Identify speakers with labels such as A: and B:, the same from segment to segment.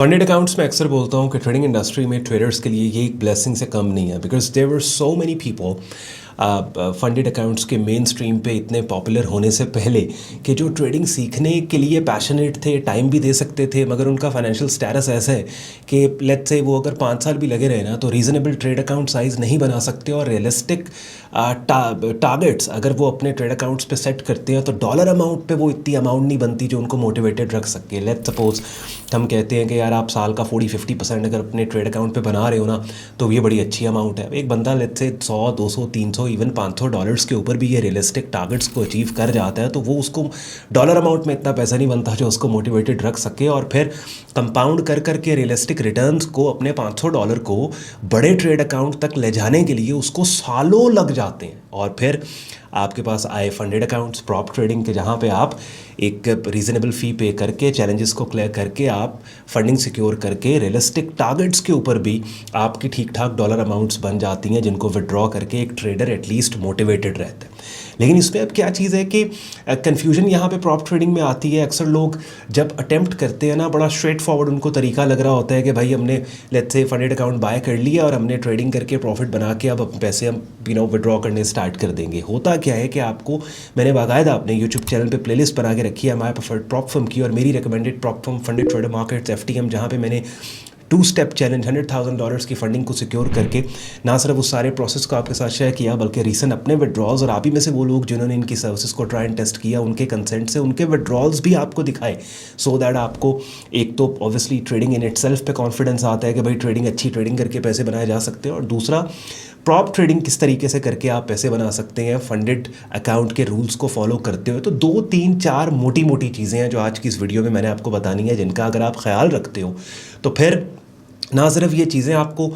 A: Funded accounts में अक्सर बोलता हूँ कि ट्रेडिंग इंडस्ट्री में ट्रेडर्स के लिए ये एक ब्लेसिंग से कम नहीं है, because there were so many people funded accounts के मेन स्ट्रीम पे इतने पॉपुलर होने से पहले कि जो ट्रेडिंग सीखने के लिए पैशनेट थे, टाइम भी दे सकते थे, मगर उनका फाइनेंशियल स्टेटस ऐसा है कि लेट्स से वो अगर 5 साल भी लगे रहे ना तो रीज़नेबल ट्रेड अकाउंट साइज़ नहीं बना सकते, और रियलिस्टिक टारगेट्स अगर वो अपने ट्रेड अकाउंट्स पे सेट करते हैं तो डॉलर अमाउंट पे वो इतनी अमाउंट नहीं बनती जो उनको मोटिवेटेड रख सके। लेट्स सपोज हम कहते हैं कि यार आप साल का 40-50% अगर अपने ट्रेड अकाउंट पे बना रहे हो ना तो ये बड़ी अच्छी अमाउंट है। एक बंदा लेट्स से 100, 200, 300, इवन $500 के ऊपर भी ये रियलिस्टिक टारगेट्स को अचीव कर जाता है तो वो उसको डॉलर अमाउंट में इतना पैसा नहीं बनता जो उसको मोटिवेटेड रख सके, और फिर कंपाउंड कर करके रियलिस्टिक रिटर्न्स को अपने $500 को बड़े ट्रेड अकाउंट तक ले जाने के लिए उसको सालों लग जाते हैं। और फिर आपके पास आए फंडेड अकाउंट्स प्रॉप ट्रेडिंग के, जहाँ पे आप एक रीज़नेबल फ़ी पे करके चैलेंजेस को क्लियर करके आप फंडिंग सिक्योर करके रियलिस्टिक टारगेट्स के ऊपर भी आपकी ठीक ठाक डॉलर अमाउंट्स बन जाती हैं जिनको विड्रॉ करके एक ट्रेडर एटलीस्ट मोटिवेटेड रहता है। लेकिन इसमें अब क्या चीज़ है कि कन्फ्यूजन यहाँ पे प्रॉप ट्रेडिंग में आती है। अक्सर लोग जब अटेम्प्ट करते हैं ना, बड़ा स्ट्रेट फॉरवर्ड उनको तरीका लग रहा होता है कि भाई हमने let's say funded account by कर लिया और हमने ट्रेडिंग करके प्रॉफिट बना के अब पैसे हम विड्रॉ करने स्टार्ट कर देंगे। होता क्या है कि आपको, मैंने बाकायदा अपने यूट्यूब चैनल पे प्लेलिस्ट बना के रखी है माय प्रेफर्ड प्रॉप फर्म की और मेरी recommended prop firm funded trader markets FTM, जहाँ पे मैंने 2 स्टेप चैलेंज $100,000 की फंडिंग को सिक्योर करके ना सिर्फ उस सारे प्रोसेस को आपके साथ शेयर किया बल्कि रीसेंट अपने विड्रॉल्स, और आप ही में से वो लोग जिन्होंने इनकी सर्विसेज को ट्राई एंड टेस्ट किया उनके कंसेंट से उनके विड्रॉल्स भी आपको दिखाए, सो दैट आपको एक तो ऑब्वियसली ट्रेडिंग इन इटसेल्फ पे कॉन्फिडेंस आता है कि भाई ट्रेडिंग अच्छी ट्रेडिंग करके पैसे बनाए जा सकते हैं, और दूसरा प्रॉप ट्रेडिंग किस तरीके से करके आप पैसे बना सकते हैं फंडेड अकाउंट के रूल्स को फॉलो करते हुए। तो 2, 3, 4 मोटी मोटी चीज़ें हैं जो आज की इस वीडियो में मैंने आपको बतानी है, जिनका अगर आप ख्याल रखते हो तो फिर ना सिर्फ ये चीज़ें आपको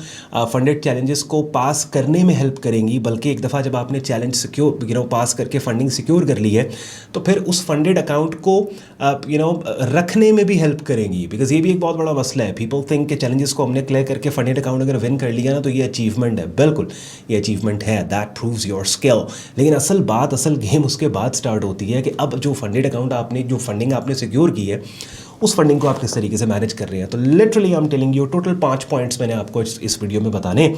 A: फंडेड चैलेंजेस को पास करने में हेल्प करेंगी, बल्कि एक दफ़ा जब आपने चैलेंज सिक्योर पास करके फंडिंग सिक्योर कर ली है तो फिर उस फंडेड अकाउंट को रखने में भी हेल्प करेंगी। बिकॉज ये भी एक बहुत बड़ा मसला है, पीपल थिंक के चैलेंजेस को हमने क्लियर करके फंडेड अकाउंट अगर विन कर लिया ना तो ये अचीवमेंट है। बिल्कुल ये अचीवमेंट है, दैट प्रूव्स योर स्किल, लेकिन असल गेम उसके बाद स्टार्ट होती है कि अब जो फंडेड अकाउंट आपने, जो फंडिंग आपने सिक्योर की है उस फंडिंग को आप किस तरीके से मैनेज कर रहे हैं। तो literally I am telling you, total 5 points मैंने आपको इस वीडियो में बताने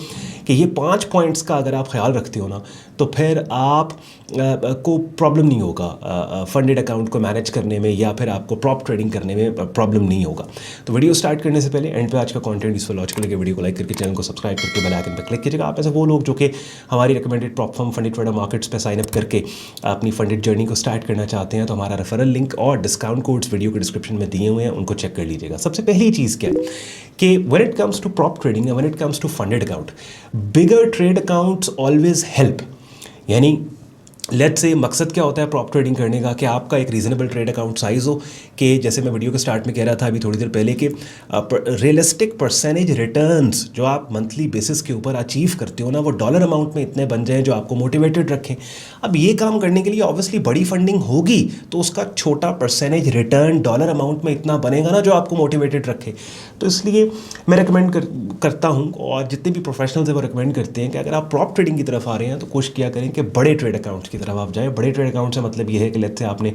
A: कि ये 5 पॉइंट्स का अगर आप ख्याल रखते हो ना तो फिर आप को प्रॉब्लम नहीं होगा फंडेड अकाउंट को मैनेज करने में, या फिर आपको प्रॉप ट्रेडिंग करने में प्रॉब्लम नहीं होगा। तो वीडियो स्टार्ट करने से पहले एंड पे आज का कंटेंट यूजफुल लॉजिकल के वीडियो को लाइक करके चैनल को सब्सक्राइब करके बेल आइकन पर क्लिक कीजिएगा। आप ऐसे वो लोग जो कि हमारी recommended prop firm funded trader markets पे साइन अप करके अपनी फंडेड जर्नी को स्टार्ट करना चाहते हैं तो हमारा रेफरल लिंक और डिस्काउंट कोड्स वीडियो के डिस्क्रिप्शन में दिए हुए हैं, उनको चेक कर लीजिएगा। सबसे पहली चीज़ क्या है कि when it comes to prop trading, when it comes to funded account, bigger trade accounts always help. यानी लेट्स से मकसद क्या होता है प्रॉप ट्रेडिंग करने का कि आपका एक रीज़नेबल ट्रेड अकाउंट साइज़ हो, कि जैसे मैं वीडियो के स्टार्ट में कह रहा था अभी थोड़ी देर पहले कि रियलिस्टिक परसेंटेज रिटर्न्स जो आप मंथली बेसिस के ऊपर अचीव करते हो ना वो डॉलर अमाउंट में इतने बन जाएं जो आपको मोटिवेटेड रखें। अब ये काम करने के लिए ऑब्वियसली बड़ी फंडिंग होगी तो उसका छोटा परसेंटेज रिटर्न डॉलर अमाउंट में इतना बनेगा ना जो आपको मोटिवेटेड रखे। तो इसलिए मैं रिकमेंड करता हूँ, और जितने भी प्रोफेशनल्स हैं वो रिकमेंड करते हैं कि अगर आप प्रॉप ट्रेडिंग की तरफ आ रहे हैं तो कोशिश किया करें कि बड़े ट्रेड अकाउंट्स की तरफ आप जाएं। बड़े ट्रेड अकाउंट से मतलब ये है कि लेट्स से आपने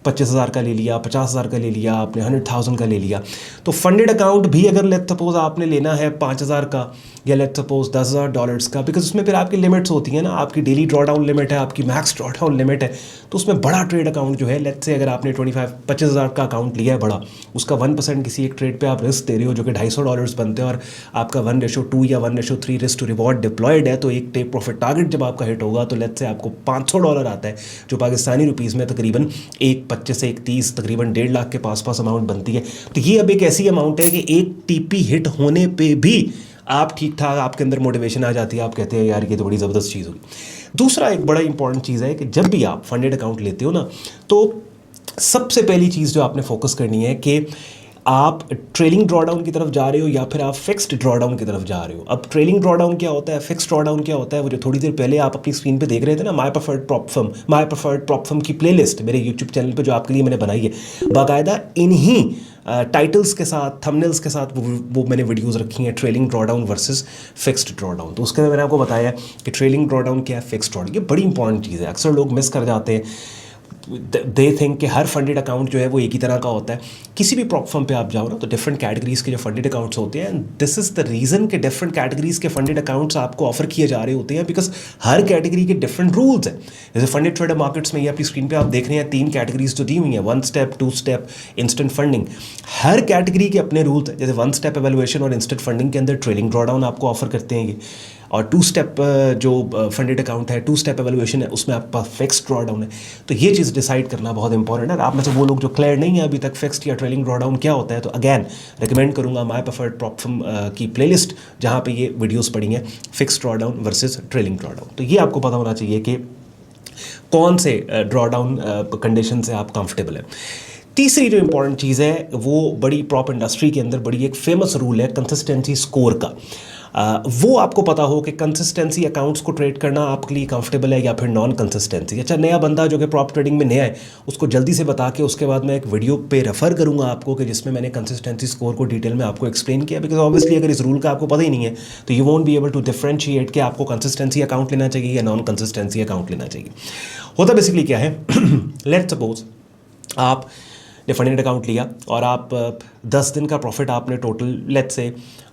A: 25,000 का ले लिया, 50,000 का ले लिया, आपने 100,000 का ले लिया, तो फंडेड अकाउंट भी अगर लेट्स सपोज आपने लेना है 5,000 का या लेट्स सपोज $10,000 का, बिकॉज उसमें फिर आपकी लिमिट्स होती हैं ना, आपकी डेली ड्रॉ डाउन लिमिट है, आपकी मैक्स ड्रॉ डाउन लिमिट है, तो उसमें बड़ा ट्रेड अकाउंट जो है लेट्स से अगर आपने 25,000 का अकाउंट लिया है बड़ा, उसका 1% किसी एक ट्रेड पे आप रिस्क दे रहे हो जो कि $250 बनते हैं और आपका 1:2 या 1:3 रिस्क टू रिवॉर्ड डिप्लॉयड है, तो एक टेक प्रॉफिट टारगेट जब आपका हिट होगा तो लेट्स से आपको $500 आता है जो पाकिस्तानी रुपीज़ में तकरीबन 1.25 से 1.30 तकरीबन 1.5 लाख के पास अमाउंट बनती है। तो ये अब एक ऐसी अमाउंट है कि एक TP हिट होने पे भी आप ठीक ठाक, आपके अंदर मोटिवेशन आ जाती है, आप कहते हैं यार ये तो बड़ी ज़बरदस्त चीज़ होगी। दूसरा एक बड़ा इंपॉर्टेंट चीज़ है कि जब भी आप फंडेड अकाउंट लेते हो ना तो सबसे पहली चीज़ जो आपने फोकस करनी है कि आप ट्रेलिंग ड्रॉडाउन की तरफ जा रहे हो या फिर आप फिक्स्ड ड्रॉडाउन की तरफ जा रहे हो। अब ट्रेलिंग ड्रॉडाउन क्या होता है, फिक्स्ड ड्रॉडाउन क्या होता है, वो जो थोड़ी देर पहले आप अपनी स्क्रीन पे देख रहे थे ना, माय प्रेफर्ड प्रॉप फर्म की प्लेलिस्ट मेरे यूट्यूब चैनल पे जो आपके लिए मैंने बनाई है, बाकायदा इन्हीं टाइटल्स के साथ, थंबनेल्स के साथ वो मैंने वीडियोस रखी हैं, trailing drawdown versus fixed drawdown. तो उसके अंदर मैंने आपको बताया कि ट्रेलिंग ड्रॉडाउन क्या है, फिक्स्ड ड्रॉडाउन, ये बड़ी इंपॉर्टेंट चीज़ है, अक्सर लोग मिस कर जाते हैं। दे थिंक कि हर फंडेड अकाउंट जो है वो एक ही तरह का होता है। किसी भी प्रॉप फर्म पे आप जाओ ना तो डिफरेंट कैटेगरीज के जो फंडेड अकाउंट्स होते हैं, and this is the reason कि डिफरेंट कैटेगरीज के फंडेड अकाउंट्स आपको ऑफर किए जा रहे होते हैं, बिकॉज हर कैटेगरी के डिफरेंट रूल्स हैं। जैसे फंडेड ट्रेडर मार्केट्स में ये आपकी स्क्रीन पे आप देख रहे हैं 3 कैटेगरीज जो दी हुई हैं, 1 स्टेप, 2 स्टेप, इंस्टेंट फंडिंग। हर कैटेगरी के अपने रूल्स हैं। जैसे 1 स्टेप एवेल्युएशन और इंस्टेंट फंडिंग के अंदर ट्रेलिंग ड्रॉडाउन आपको ऑफर करते हैं ये, और 2 स्टेप जो फंडेड अकाउंट है, 2 स्टेप एवेल्युएशन है, उसमें आपके पास फिक्स्ड ड्रॉडाउन है। तो ये चीज़ डिसाइड करना बहुत इंपॉर्टेंट है। आप में से वो लोग जो क्लियर नहीं है अभी तक फिक्स्ड या ट्रेलिंग ड्रॉडाउन क्या होता है, तो अगैन रिकमेंड करूंगा माय प्रेफर्ड प्रॉप फर्म की प्लेलिस्ट, जहाँ पे ये वीडियोस पड़ी हैं fixed drawdown versus trailing drawdown. तो ये आपको पता होना चाहिए कि कौन से ड्रॉडाउन कंडीशन से आप कंफर्टेबल है। तीसरी जो इंपॉर्टेंट चीज़ है वो बड़ी प्रॉप इंडस्ट्री के अंदर बड़ी एक फेमस रूल है कंसिस्टेंसी स्कोर का। वो आपको पता हो कि कंसिस्टेंसी अकाउंट्स को ट्रेड करना आपके लिए कंफर्टेबल है या फिर नॉन कंसिस्टेंसी। अच्छा, नया बंदा जो कि प्रॉप ट्रेडिंग में नया है उसको जल्दी से बता के उसके बाद मैं एक वीडियो पे रेफर करूंगा आपको कि जिसमें मैंने कंसिस्टेंसी स्कोर को डिटेल में आपको एक्सप्लेन किया, बिकॉज ऑब्वियसली अगर इस रूल का आपको पता ही नहीं है तो you won't be able to differentiate कि आपको कंसिस्टेंसी अकाउंट लेना चाहिए या नॉन कंसिस्टेंसी अकाउंट लेना चाहिए। होता बेसिकली क्या है, लेट्स सपोज आप ने फंडेड अकाउंट लिया और आप 10 दिन का प्रॉफिट आपने टोटल लेट्स से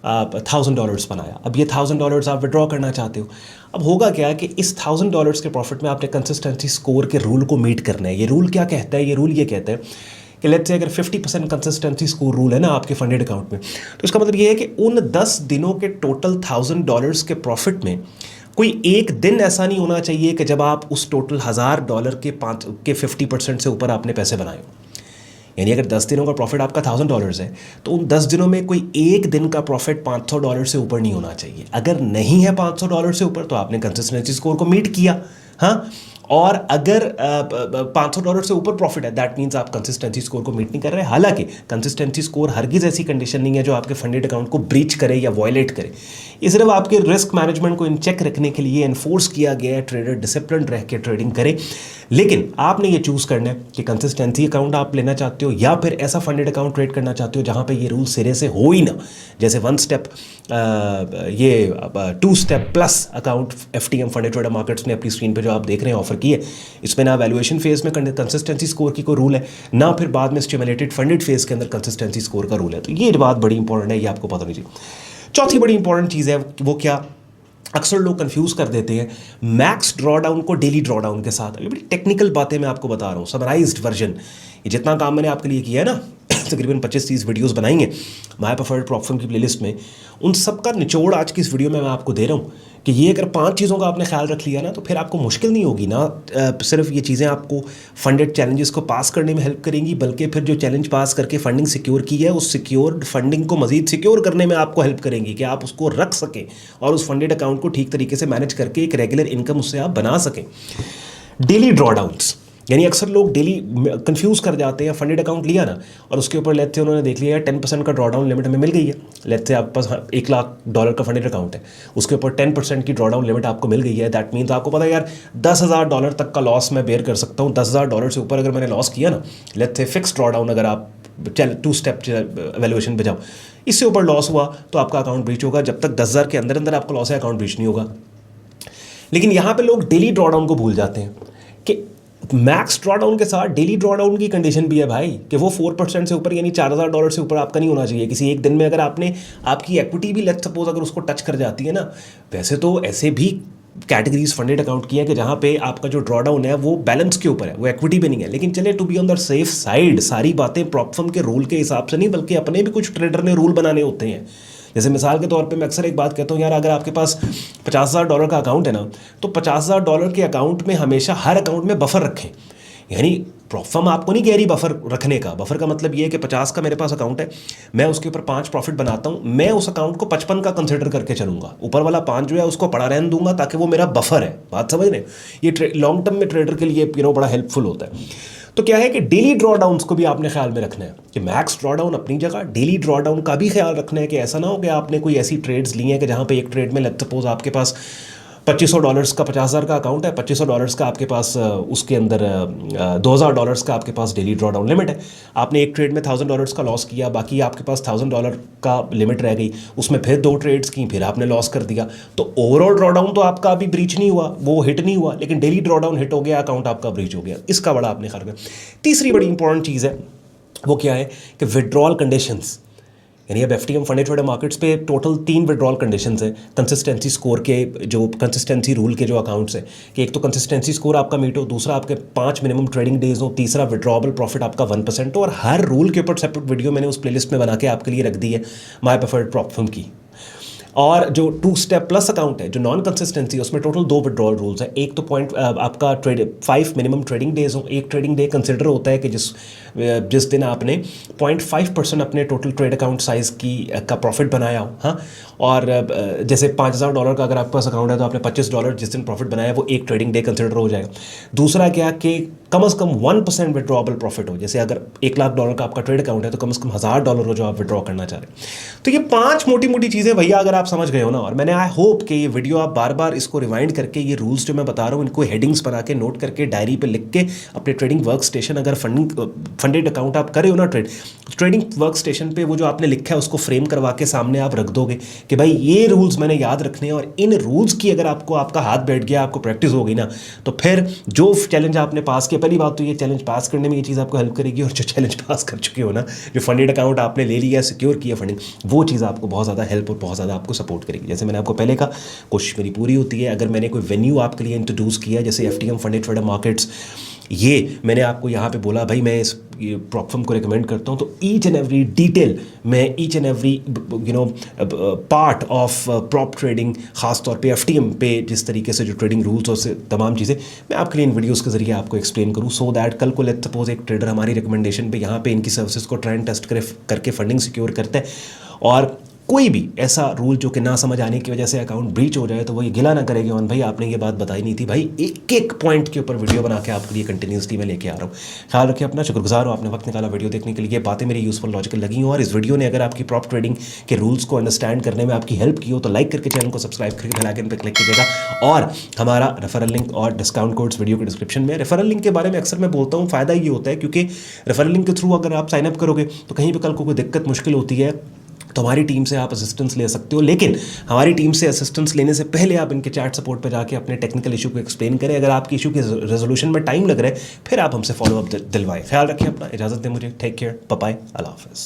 A: $1000 बनाया। अब ये $1000 आप विड्रॉ करना चाहते हो। अब होगा क्या कि इस $1000 के प्रॉफिट में आपने कंसिस्टेंसी स्कोर के रूल को मीट करना है। ये रूल क्या कहता है? ये रूल ये कहता है कि लेट्स से अगर 50% कंसिस्टेंसी स्कोर रूल है ना आपके फंडेड अकाउंट में, तो इसका मतलब ये है कि उन 10 दिनों के टोटल $1000 के प्रॉफिट में कोई एक दिन ऐसा नहीं होना चाहिए कि जब आप उस टोटल $1000 के 50% से ऊपर आपने पैसे बनाए हो। यानी अगर 10 दिनों का प्रॉफिट आपका $1000 है तो उन 10 दिनों में कोई एक दिन का प्रॉफिट $500 से ऊपर नहीं होना चाहिए। अगर नहीं है $500 से ऊपर तो आपने कंसिस्टेंसी स्कोर को मीट किया। हाँ, और अगर $500 से ऊपर प्रॉफिट है दैट मीन्स आप कंसिस्टेंसी स्कोर को मीट नहीं कर रहे। हालांकि कंसिस्टेंसी स्कोर हरगिज़ ऐसी कंडीशन नहीं है जो आपके फंडेड अकाउंट को ब्रीच करे या वॉयलेट करे। ये सिर्फ आपके रिस्क मैनेजमेंट को इन चेक रखने के लिए एनफोर्स किया गया है, ट्रेडर डिसिप्लिन रह के ट्रेडिंग करे। लेकिन आपने ये चूज़ करना है कि कंसिस्टेंसी अकाउंट आप लेना चाहते हो या फिर ऐसा फंडेड अकाउंट ट्रेड करना चाहते हो जहाँ पे ये रूल सिरे से हो ही ना। जैसे 1 स्टेप, ये 2 step plus account FTM funded trader markets ने अपनी स्क्रीन पे जो आप देख रहे हैं ऑफर की है, इसमें ना वैल्यूएशन फेज में कंसिस्टेंसी स्कोर की कोई रूल है, ना फिर बाद में स्टिमुलेटेड फंडेड फेज के अंदर कंसिस्टेंसी स्कोर का रूल है। तो ये बात बड़ी इंपॉर्टेंट है, ये आपको पता नहीं चाहिए। चौथी बड़ी इंपॉर्टेंट चीज़ है वो क्या, अक्सर लोग कंफ्यूज कर देते हैं मैक्स ड्रॉडाउन को डेली ड्रॉडाउन के साथ। अभी बड़ी टेक्निकल बातें मैं आपको बता रहा हूँ, समराइज्ड वर्जन। ये जितना काम मैंने आपके लिए किया है ना, तकरीबन 25-30 वीडियोस बनाएंगे माय प्रेफर्ड प्रॉप फर्म की प्लेलिस्ट में, उन सब का निचोड़ आज की इस वीडियो में मैं आपको दे रहा हूँ कि ये अगर 5 चीज़ों का आपने ख्याल रख लिया ना तो फिर आपको मुश्किल नहीं होगी ना। सिर्फ ये चीज़ें आपको फंडेड चैलेंजेस को पास करने में हेल्प करेंगी, बल्कि फिर जो चैलेंज पास करके फंडिंग सिक्योर की है उस सिक्योर फंडिंग को मजीद सिक्योर करने में आपको हेल्प करेंगी कि आप उसको रख सकें और उस फंडेड अकाउंट को ठीक तरीके से मैनेज करके एक रेगुलर इनकम उससे आप बना सकें। डेली ड्रॉडाउन्स, यानी अक्सर लोग डेली कंफ्यूज कर जाते हैं। फंडेड अकाउंट लिया ना और उसके ऊपर लेते उन्होंने देख लिया 10% का ड्रॉडाउन लिमिट हमें मिल गई है। लेते आपके पास $1,00,000 का फंडेड अकाउंट है, उसके ऊपर 10% की ड्रॉडाउन लिमिट आपको मिल गई है। दैट मीन्स आपको पता है यार $10,000 तक का लॉस मैं बेयर कर सकता हूँ। $10,000 से ऊपर अगर मैंने लॉस किया ना, लेट्स से फिक्स ड्रॉडाउन अगर आप 2 स्टेप वैल्यूएशन पे जाओ, इससे ऊपर लॉस हुआ तो आपका अकाउंट ब्रीच होगा। जब तक 10,000 के अंदर अंदर आपका लॉस है अकाउंट ब्रीच नहीं होगा। लेकिन यहाँ पे लोग डेली ड्रॉडाउन को भूल जाते हैं कि मैक्स ड्रॉडाउन के साथ डेली ड्रॉडाउन की कंडीशन भी है भाई, कि वो 4% से ऊपर यानी $4,000 से ऊपर आपका नहीं होना चाहिए किसी एक दिन में। अगर आपने आपकी इक्विटी भी लेट्स सपोज अगर उसको टच कर जाती है ना, वैसे तो ऐसे भी कैटेगरीज फंडेड अकाउंट की है कि जहाँ पे आपका जो ड्रॉडाउन है वो बैलेंस के ऊपर है, वो इक्विटी पे नहीं है। लेकिन चले to be on the safe side, सारी बातें प्रॉप फर्म के रूल के हिसाब से नहीं बल्कि अपने भी कुछ ट्रेडर ने रूल बनाने होते हैं। जैसे मिसाल के तौर पे मैं अक्सर एक बात कहता हूँ यार, अगर आपके पास $50,000 का अकाउंट है ना, तो $50,000 के अकाउंट में हमेशा हर अकाउंट में बफर रखें। यानी प्रॉप फर्म आपको नहीं कह रही बफर रखने का। बफर का मतलब ये है कि 50 का मेरे पास अकाउंट है, मैं उसके ऊपर 5 प्रॉफिट बनाता हूँ, मैं उस अकाउंट को 55 का कंसिडर करके चलूंगा, ऊपर वाला 5 जो है उसको पड़ा रहने दूंगा ताकि वो मेरा बफर है। बात समझ रहे? ये लॉन्ग टर्म में ट्रेडर के लिए बड़ा हेल्पफुल होता है। तो क्या है कि डेली ड्रॉडाउन्स को भी आपने ख्याल में रखना है कि मैक्स ड्रॉडाउन अपनी जगह, डेली ड्रॉडाउन का भी ख्याल रखना है कि ऐसा ना हो कि आपने कोई ऐसी ट्रेड्स ली हैं कि जहाँ पे एक ट्रेड में लेट्स सपोज आपके पास $2500 का $50,000 का अकाउंट है, $2500 का आपके पास उसके अंदर $2000 का आपके पास डेली ड्रॉ डाउन लिमिट है। आपने एक ट्रेड में $1000 का लॉस किया, बाकी आपके पास $1000 का लिमिट रह गई, उसमें फिर 2 ट्रेड्स की, फिर आपने लॉस कर दिया। तो ओवरऑल ड्रॉ डाउन तो आपका अभी ब्रीच नहीं हुआ, वो हिट नहीं हुआ, लेकिन डेली ड्रॉ डाउन हिट हो गया, अकाउंट आपका ब्रीच हो गया। इसका बड़ा आपने ख्याल रखना। तीसरी बड़ी इंपॉर्टेंट चीज़ है, वो क्या है कि विड्रॉल कंडीशंस, यानी अब एफटीएम फंडेड ट्रेडर मार्केट्स पे टोटल 3 विड्रॉल कंडीशंस हैं कंसिस्टेंसी स्कोर के, जो कंसिस्टेंसी रूल के जो अकाउंट्स हैं, कि एक तो कंसिस्टेंसी स्कोर आपका मीट हो, दूसरा आपके 5 मिनिमम ट्रेडिंग डेज हो, तीसरा विड्रॉबल प्रॉफिट आपका 1% हो। और हर रूल के ऊपर सेपरेट वीडियो मैंने उस प्लेलिस्ट में बना के आपके लिए रख दी है, माय प्रेफर्ड प्रॉप फर्म की। और जो 2 स्टेप प्लस अकाउंट है, जो नॉन कंसिस्टेंसी, उसमें टोटल 2 विड्रॉल रूल्स है। एक तो पॉइंट आपका 5 मिनिमम ट्रेडिंग डेज हो, एक ट्रेडिंग डे कंसिडर होता है कि जिस दिन आपने 0.5% अपने टोटल ट्रेड अकाउंट साइज़ का प्रॉफिट बनाया हो। हाँ, और जैसे $5000 का अगर आपके पास अकाउंट है तो आपने $25 जिस दिन प्रॉफिट बनाया वो एक ट्रेडिंग डे कंसिडर हो जाएगा। दूसरा क्या कि कम से कम 1% विड्रॉबल प्रॉफिट हो, जैसे अगर $1,00,000 का आपका ट्रेड अकाउंट है तो कम से कम $1000 हो जो आप विड्रॉ करना चाह रहे हैं। तो ये 5 मोटी मोटी चीज़ें भैया अगर आप समझ गए हो ना, और मैंने आई होप कि ये वीडियो आप बार बार इसको रिवाइंड करके ये रूल्स जो मैं बता रहा हूँ इनको हेडिंग्स बना के नोट करके डायरी पे लिख के अपने ट्रेडिंग वर्क स्टेशन, अगर फंडेड अकाउंट आप करे हो ना ट्रेडिंग वर्क स्टेशन पे, वो जो आपने लिखा है उसको फ्रेम करवा के सामने आप रख दोगे कि भाई ये रूल्स मैंने याद रखने हैं, और इन रूल्स की अगर आपको आपका हाथ बैठ गया, आपको प्रैक्टिस हो गई ना, तो फिर जो चैलेंज आपने पास किया, पहली बात तो ये चैलेंज पास करने में ये चीज़ आपको हेल्प करेगी, और जो चैलेंज पास कर चुके हो ना, जो फंडेड अकाउंट आपने ले लिया, सिक्योर किया फंडिंग, वो चीज़ आपको बहुत ज़्यादा हेल्प और बहुत ज़्यादा आपको सपोर्ट करेगी। जैसे मैंने आपको पहले कहा, कोशिश मेरी पूरी होती है, अगर मैंने कोई वेन्यू आपके लिए इंट्रोड्यूस किया जैसे एफटीएम फंडेड ट्रेडर मार्केट्स, ये मैंने आपको यहाँ पे बोला भाई मैं इस प्रॉप फर्म को रिकमेंड करता हूँ, तो ईच एंड एवरी डिटेल मैं each and every part of prop trading, ख़ास तौर पे एफटीएम पे जिस तरीके से जो ट्रेडिंग रूल्स और से तमाम चीज़ें मैं आपके लिए इन वीडियोस के जरिए आपको एक्सप्लेन करूँ, सो दैट कल को लेट सपोज एक ट्रेडर हमारी रिकमेंडेशन पे यहाँ पे इनकी सर्विसेज को ट्राई एंड टेस्ट करके फंडिंग सिक्योर करता है, और कोई भी ऐसा रूल जो कि ना समझ आने की वजह से अकाउंट ब्रीच हो जाए तो वो ये गिला ना करेगी और भाई आपने ये बात बताई नहीं थी। भाई एक एक पॉइंट के ऊपर वीडियो बना के आपके लिए कंटिन्यूसली मैं लेके आ रहा हूँ। ख्याल रखिए अपना, शुक्रगुजार हो आपने वक्त निकाला वीडियो देखने के लिए। बातें मेरी यूजफुल लॉजिकल लगी हो और इस वीडियो ने अगर आपकी प्रॉप ट्रेडिंग के रूल्स को अंडरस्टैंड करने में आपकी हेल्प की हो तो लाइक करके चैनल को सब्सक्राइब करके बेल आइकन पर क्लिक कीजिएगा। और हमारा रेफरल लिंक और डिस्काउंट कोड्स वीडियो के डिस्क्रिप्शन में। रेफरल लिंक के बारे में अक्सर मैं बोलता हूँ, फ़ायदा ये होता है क्योंकि रेफरल लिंक के थ्रू अगर आप साइनअप करोगे तो कहीं भी कल को कोई दिक्कत मुश्किल होती है तो हमारी टीम से आप असिस्टेंस ले सकते हो, लेकिन हमारी टीम से असिस्टेंस लेने से पहले आप इनके चैट सपोर्ट पर जाके अपने टेक्निकल इशू को एक्सप्लेन करें। अगर आपके इशू के रेजोल्यूशन में टाइम लग रहा है फिर आप हमसे फॉलोअप दिलवाएं। ख्याल रखिए अपना, इजाज़त दें मुझे, टेक केयर, बाय बाय, अल्लाह हाफ़िज़।